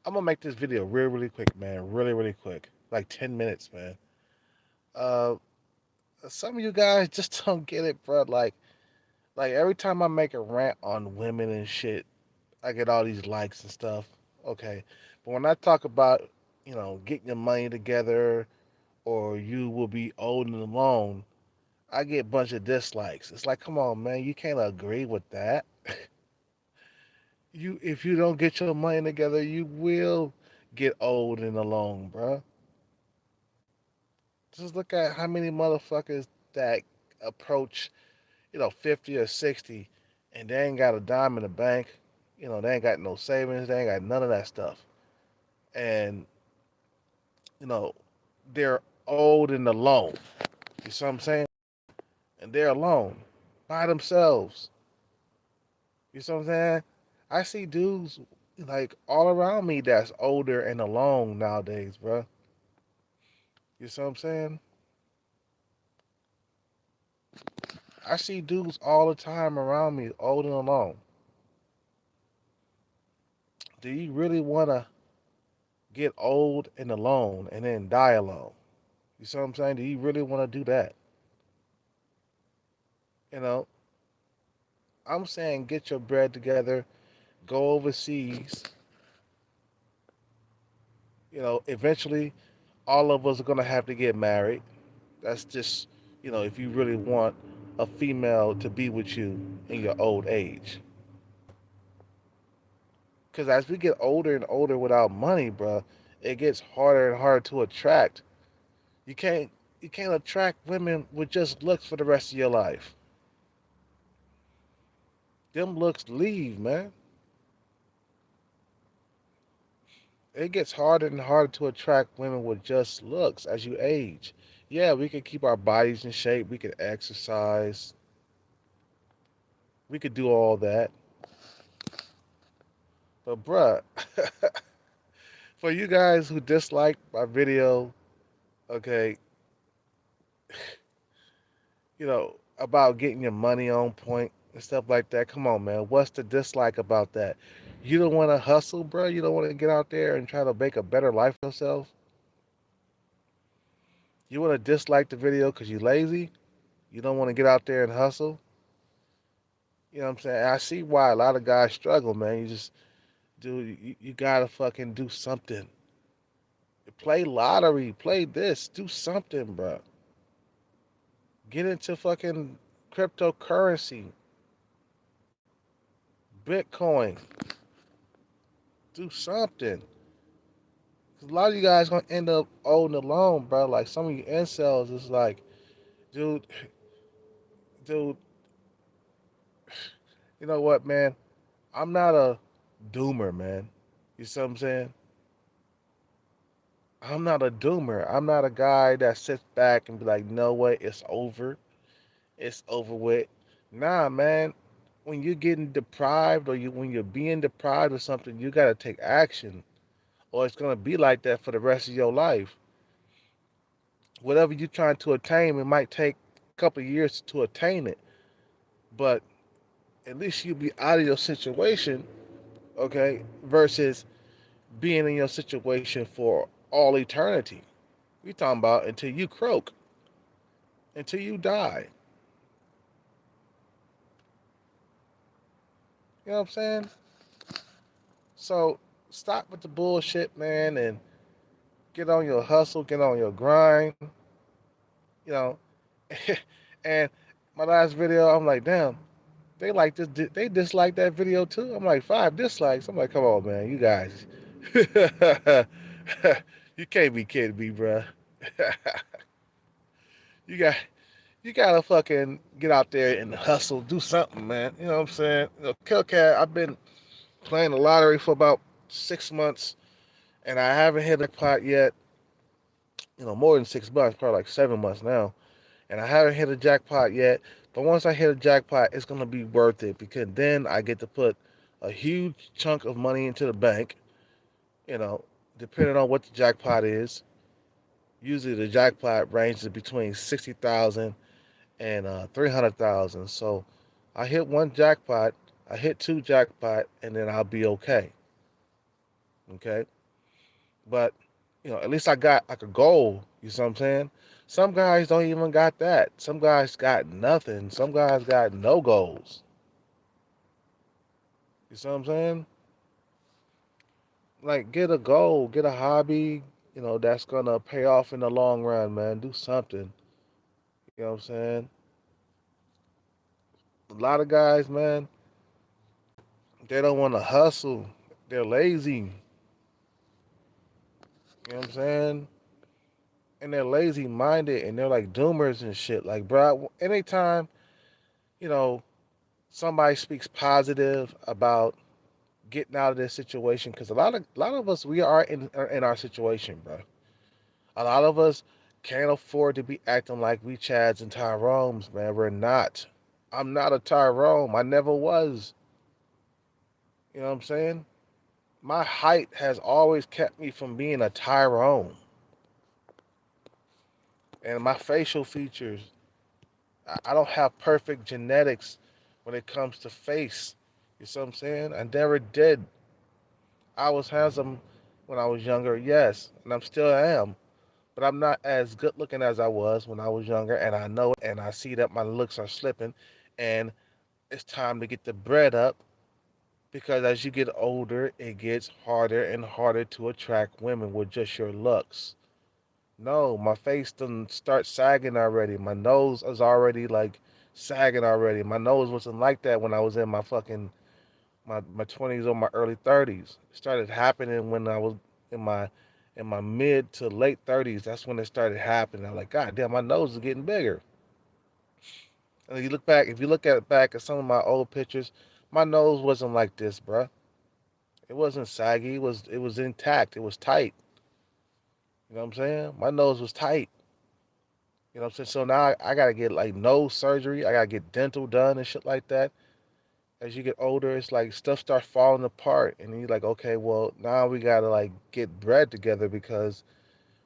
I'm gonna make this video really quick, man. Really quick. Like 10 minutes, man. Uh, some of you guys just don't get it, bro. Like every time I make a rant on women and shit, I get all these likes and stuff. Okay, but when I talk about, getting your money together or you will be old and alone, I get a bunch of dislikes. It's like, come on, man, you can't agree with that. If you don't get your money together, you will get old and alone, bro. Just look at how many motherfuckers that approach, 50 or 60 and they ain't got a dime in the bank. They ain't got no savings. They ain't got none of that stuff. And, you know, they're old and alone. You see what I'm saying? And they're alone by themselves. You see what I'm saying? I see dudes like all around me that's older and alone nowadays, bro. You see what I'm saying? I see dudes all the time around me, old and alone. Do you really want to get old and alone and then die alone? You see what I'm saying? Do you really want to do that? You know, I'm saying get your bread together, go overseas. Eventually, all of us are going to have to get married. That's just, if you really want a female to be with you in your old age. Because as we get older and older without money, bro, it gets harder and harder to attract. You can't you can't attract women with just looks for the rest of your life. Them looks leave, man. It gets harder and harder to attract women with just looks as you age. Yeah, we can keep our bodies in shape, we can exercise, we could do all that. But bruh, for you guys who dislike my video, okay, about getting your money on point and stuff like that. Come on, man. What's the dislike about that? You don't want to hustle, bro. You don't want to get out there and try to make a better life for yourself. You want to dislike the video because you're lazy. You don't want to get out there and hustle. You know what I'm saying? I see why a lot of guys struggle, man. You gotta fucking do something. Play lottery, play this, do something, bro. Get into fucking cryptocurrency, Bitcoin, do something. A lot of you guys gonna end up old and alone, bro. Like some of you incels is like, dude, dude, you know what, man? I'm not a doomer, man. You see what I'm saying? I'm not a doomer. I'm not a guy that sits back and be like, no way, it's over. It's over with. Nah, man. When you're getting deprived or when you're being deprived of something, you gotta take action. Or it's gonna be like that for the rest of your life. Whatever you're trying to attain, it might take a couple of years to attain it. But at least you'll be out of your situation, okay, versus being in your situation for all eternity. We talking about until you croak, until you die. You know what I'm saying? So stop with the bullshit, man, and get on your hustle, get on your grind. You know, and my last video, I'm like, damn, they like this. They dislike that video too. I'm like 5 dislikes. I'm like, come on, man, you guys, you can't be kidding me, bro. you got you gotta fucking get out there and hustle, do something, man. You know what I'm saying? Killcat, I've been playing the lottery for about 6 months, and I haven't hit a pot yet. More than 6 months, probably like 7 months now, and I haven't hit a jackpot yet. But once I hit a jackpot, it's gonna be worth it because then I get to put a huge chunk of money into the bank. You know, depending on what the jackpot is. Usually, the jackpot ranges between 60,000 and 300,000. So, I hit one jackpot, I hit two jackpot, and then I'll be okay. Okay. But at least I got like a goal. You see what I'm saying? Some guys don't even got that. Some guys got nothing. Some guys got no goals. You see what I'm saying? Like get a goal, get a hobby, that's gonna pay off in the long run, man. Do something. You know what I'm saying? A lot of guys, man, they don't want to hustle. They're lazy. You know what I'm saying? And they're lazy minded and they're like doomers and shit. Like, bro, anytime, you know, somebody speaks positive about getting out of this situation, because a lot of us, we are in our situation, bro. A lot of us can't afford to be acting like we Chads and Tyrones, man. We're not. I'm not a Tyrone. I never was. You know what I'm saying? My height has always kept me from being a Tyrone. And my facial features, I don't have perfect genetics when it comes to face. You see what I'm saying? I never did. I was handsome when I was younger, yes, and I'm still am. But I'm not as good looking as I was when I was younger, and I know it, and I see that my looks are slipping, and it's time to get the bread up because as you get older, it gets harder and harder to attract women with just your looks. No, my face doesn't start sagging already. My nose is already like sagging already. My nose wasn't like that when I was in my 20s or my early 30s. It started happening when I was in my mid to late 30s. That's when it started happening. I'm like, God damn, my nose is getting bigger. And you look back, if you look back at some of my old pictures, my nose wasn't like this, bruh. It wasn't saggy. It was intact. It was tight. You know what I'm saying? My nose was tight. You know what I'm saying? So now I gotta get like nose surgery. I gotta get dental done and shit like that. As you get older, it's like stuff starts falling apart, and you're like, okay, well now we gotta like get bread together because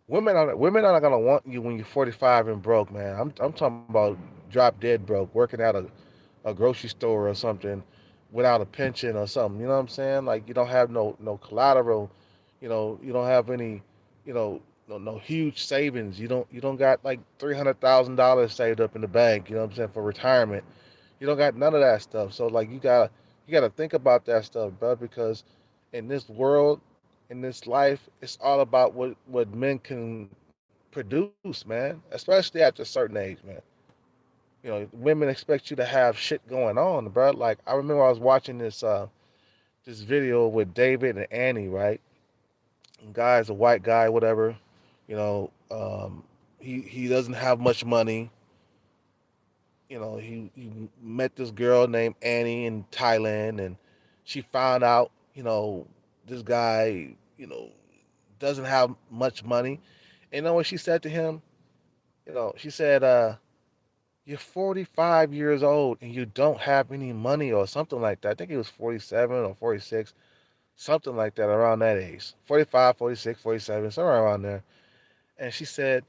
women are not gonna want you when you're 45 and broke, man. I'm talking about drop dead broke, working at a grocery store or something without a pension or something. You know what I'm saying? Like you don't have no collateral. You don't have any, no huge savings. You don't got like $300,000 saved up in the bank. You know what I'm saying for retirement. You don't got none of that stuff. So like you gotta think about that stuff, bro, because in this world, in this life, it's all about what men can produce, man. Especially after a certain age, man. Women expect you to have shit going on, bro. Like I remember I was watching this video with David and Annie, right? And guy's a white guy, whatever. You know, he doesn't have much money. He met this girl named Annie in Thailand, and she found out, this guy, doesn't have much money. And you know what she said to him? She said, "You're 45 years old and you don't have any money," or something like that. I think he was 47 or 46, something like that, around that age. 45, 46, 47, somewhere around there. And she said,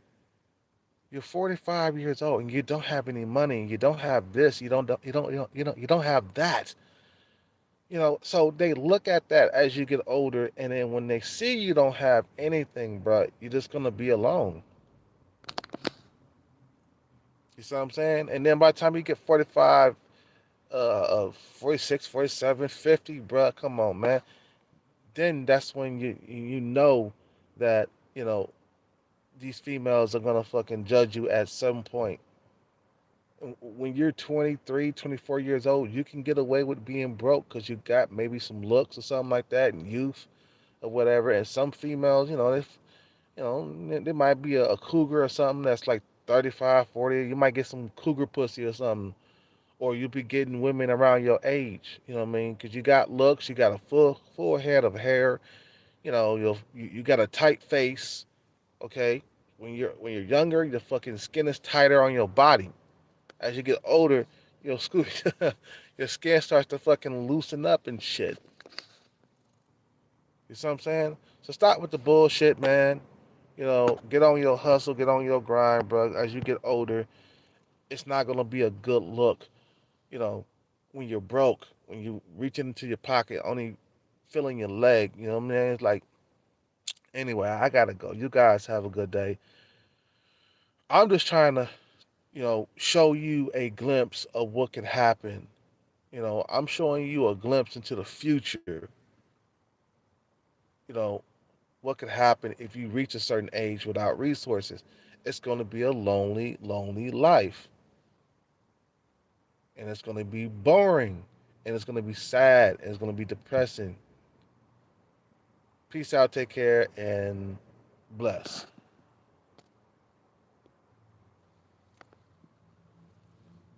"You're 45 years old and you don't have any money. You don't have this. You don't have that." So they look at that as you get older, and then when they see you don't have anything, bro, you're just gonna be alone. You see what I'm saying? And then by the time you get 45, 46, 47, 50, bro, come on, man. Then that's when you know that these females are gonna fucking judge you at some point. When you're 23, 24 years old, you can get away with being broke because you got maybe some looks or something like that and youth or whatever. And some females, there might be a cougar or something that's like 35, 40. You might get some cougar pussy or something. Or you'll be getting women around your age. You know what I mean? Because you got looks, you got a full head of hair. You got a tight face. Okay, when you're younger, your fucking skin is tighter on your body. As you get older, your skin your skin starts to fucking loosen up and shit. You see what I'm saying? So stop with the bullshit, man. Get on your hustle, get on your grind, bro. As you get older, it's not gonna be a good look. You know, when you're broke, when you reach into your pocket, only feeling your leg. You know what I mean? It's like Anyway, I gotta go. You guys have a good day. I'm just trying to, show you a glimpse of what can happen. I'm showing you a glimpse into the future. You know, what could happen if you reach a certain age without resources. It's going to be a lonely, lonely life. And it's going to be boring. And it's going to be sad. And it's going to be depressing. Peace out. Take care. And bless.